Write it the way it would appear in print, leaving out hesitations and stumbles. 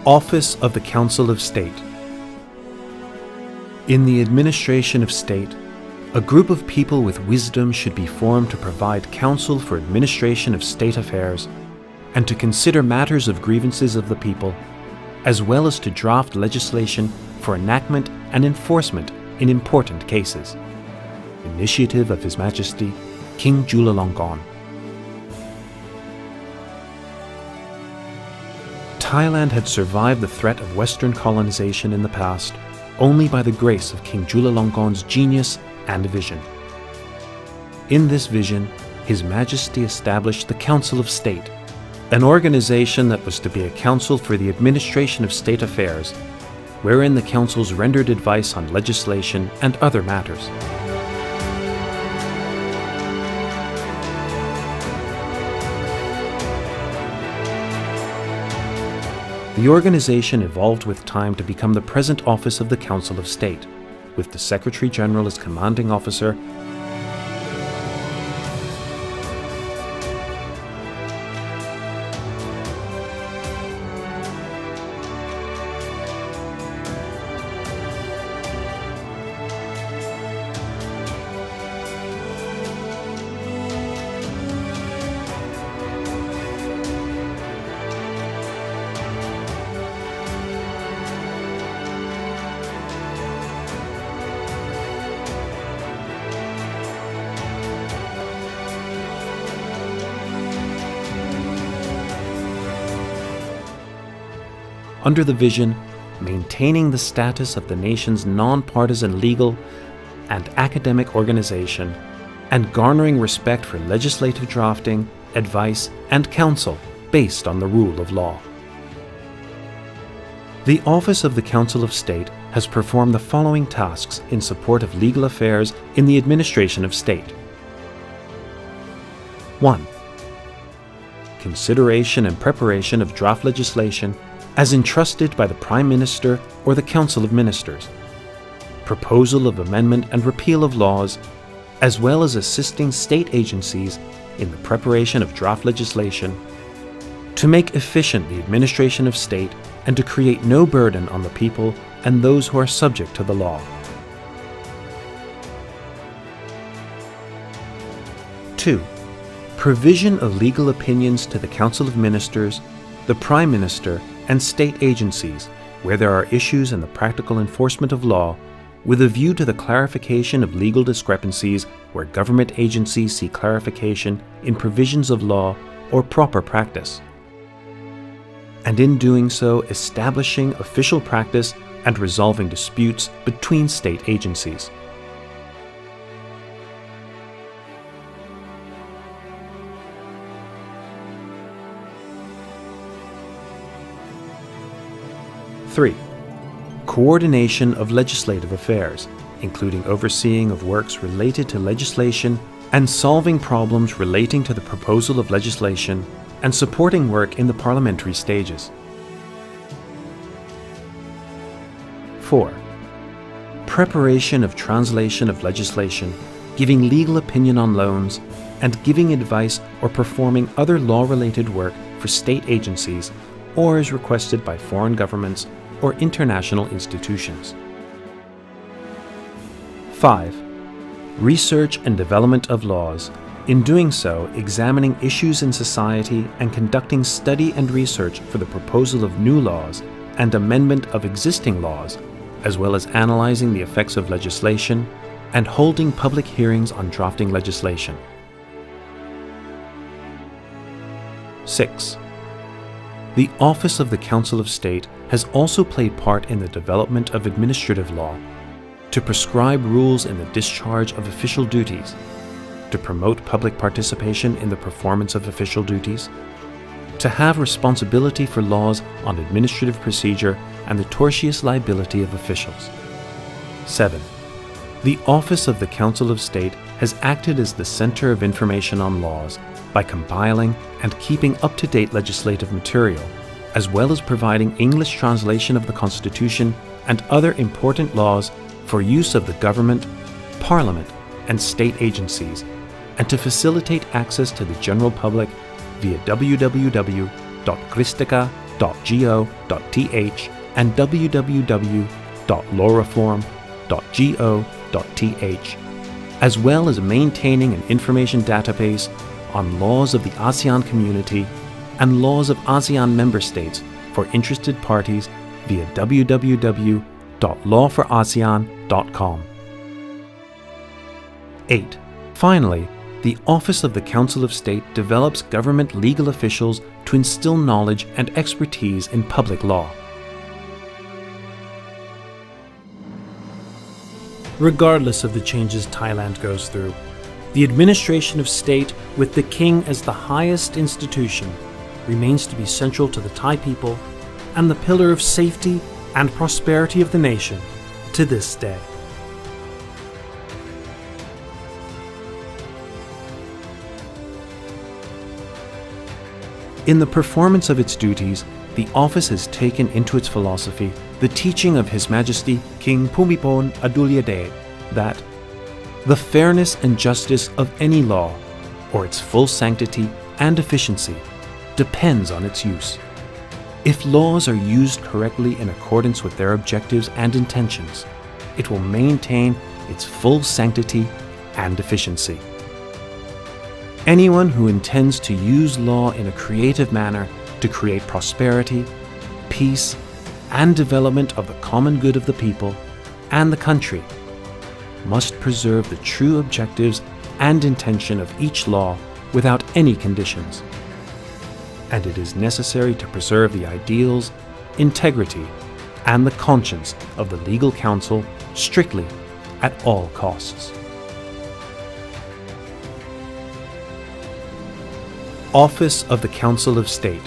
Office of the Council of State. In the administration of state, a group of people with wisdom should be formed to provide counsel for administration of state affairs and to consider matters of grievances of the people, as well as to draft legislation for enactment and enforcement in important cases. Initiative of His Majesty, King Chulalongkorn. Thailand had survived the threat of Western colonization in the past only by the grace of King Chulalongkorn's genius and vision. In this vision, His Majesty established the Council of State, an organization that was to be a council for the administration of state affairs, wherein the councils rendered advice on legislation and other matters. The organization evolved with time to become the present office of the Council of State, with the Secretary General as commanding officer under the vision, maintaining the status of the nation's non-partisan legal and academic organization, and garnering respect for legislative drafting, advice, and counsel based on the rule of law. The Office of the Council of State has performed the following tasks in support of legal affairs in the administration of state. 1. Consideration and preparation of draft legislation as entrusted by the Prime Minister or the Council of Ministers, proposal of amendment and repeal of laws, as well as assisting state agencies in the preparation of draft legislation, to make efficient the administration of state and to create no burden on the people and those who are subject to the law. 2. Provision of legal opinions to the Council of Ministers, the Prime Minister, and state agencies where there are issues in the practical enforcement of law, with a view to the clarification of legal discrepancies where government agencies see clarification in provisions of law or proper practice, and in doing so establishing official practice and resolving disputes between state agencies. 3. Coordination of legislative affairs, including overseeing of works related to legislation and solving problems relating to the proposal of legislation and supporting work in the parliamentary stages. 4. Preparation of translation of legislation, giving legal opinion on loans, and giving advice or performing other law-related work for state agencies or as requested by foreign governments or international institutions. 5. Research and development of laws, in doing so examining issues in society and conducting study and research for the proposal of new laws and amendment of existing laws, as well as analyzing the effects of legislation and holding public hearings on drafting legislation. 6. The Office of the Council of State has also played part in the development of administrative law, to prescribe rules in the discharge of official duties, to promote public participation in the performance of official duties, to have responsibility for laws on administrative procedure and the tortious liability of officials. 7. The Office of the Council of State has acted as the center of information on laws by compiling and keeping up-to-date legislative material, as well as providing English translation of the Constitution and other important laws for use of the government, parliament, and state agencies, and to facilitate access to the general public via www.krisdika www.lawreform.go.th and www.lawreform.go.th, as well as maintaining an information database on laws of the ASEAN community and laws of ASEAN member states for interested parties via www.lawforasean.com. 8. Finally, the Office of the Council of State develops government legal officials to instill knowledge and expertise in public law. Regardless of the changes Thailand goes through, the administration of state with the king as the highest institution remains to be central to the Thai people and the pillar of safety and prosperity of the nation to this day. In the performance of its duties, the office has taken into its philosophy the teaching of His Majesty King Bhumibol Adulyadej that the fairness and justice of any law, or its full sanctity and efficiency, depends on its use. If laws are used correctly in accordance with their objectives and intentions, it will maintain its full sanctity and efficiency. Anyone who intends to use law in a creative manner to create prosperity, peace, and development of the common good of the people and the country must preserve the true objectives and intention of each law without any conditions. And it is necessary to preserve the ideals, integrity, and the conscience of the legal counsel strictly at all costs. Office of the Council of State